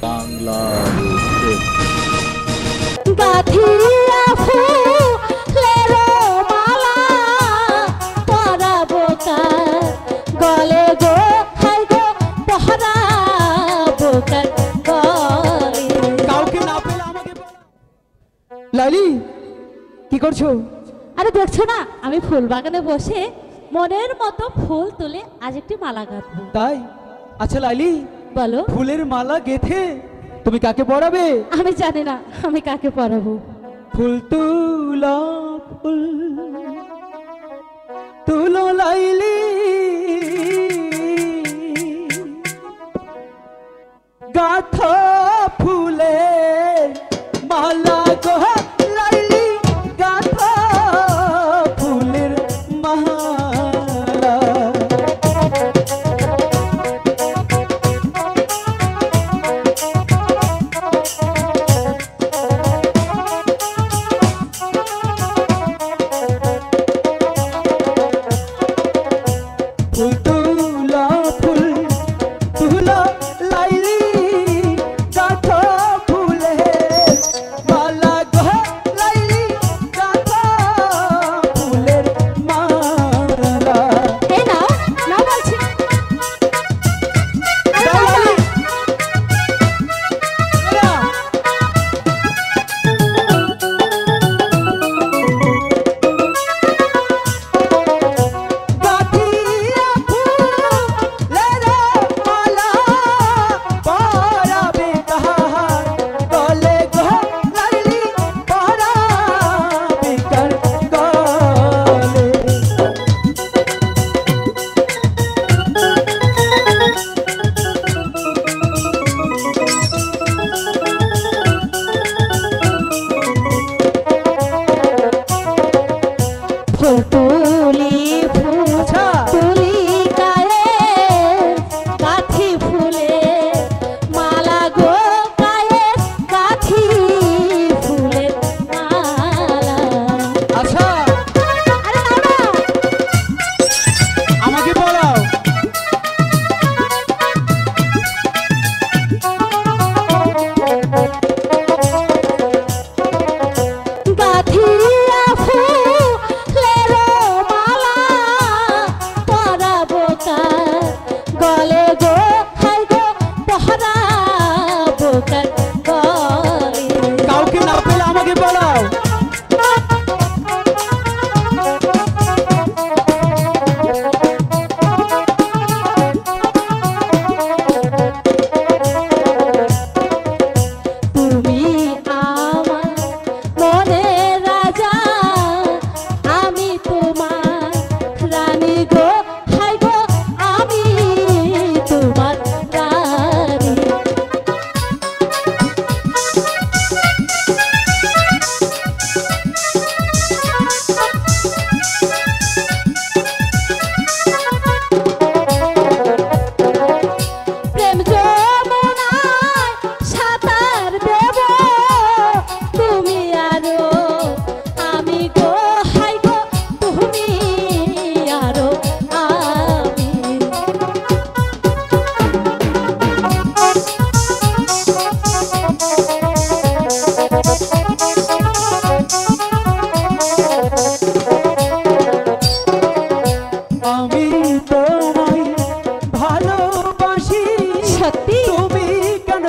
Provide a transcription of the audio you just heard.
বাংলার গাথিয়া ফুলের মালা পরাবো কার গলে গো হাই গো পরাবো কার গলে। কাউকে না পেলে আমাকে লাইলি কি করছো? আরে দেখছো না আমি ফুল বাগানে বসে মনের মতো ফুল তুলে আজ একটি মালা গাঁথবো। তাই? আচ্ছা লাইলি, বলো। ফুলের মালা গেথে তুমি কাকে পরাবে? আমি জানি না আমি কাকে পরাবো। ফুল তুলো, ফুল তুলো লাইলি, গাথা ফুলের মালা গো লাইলি, গাথা ফুলের মালা। ফুল তুলো, ফুল তুলো লাইলি, গাথা ফুলের মালা গো লাইলি, গাথা ফুলের মালা। এই নাও নাও বলছি। দাও লাইলি, দাও। গাথিয়া ফুলের মালা পরাবে কাহার গলে গো লাইলি, পরাবে কার গলে। ফুল তুলি ফুল আচ্ছা। তুলি গায়ে গাথি ফুলে মালা গো গায়ে গাথি ফুলের মালা। আচ্ছা, আরে নাও না। আমাকে পড়াও। গাথিয়া ফুলের মালা পরাবো কার গলে গো হাই গো পরাবো কার গলে। কাউকে না পেলে আমাকে পড়াও। তুমি আমার মনের রাজা, আমি তোমার রানী গো হাই গো, আমি তোমার রানী। প্রেম যমুনায় সাঁতার দেব তুমি আরো, আমি গো হাই গো তুমি আরো আমি। আমি তোমায় ভালোবাসি, সত্যি? তুমি কেন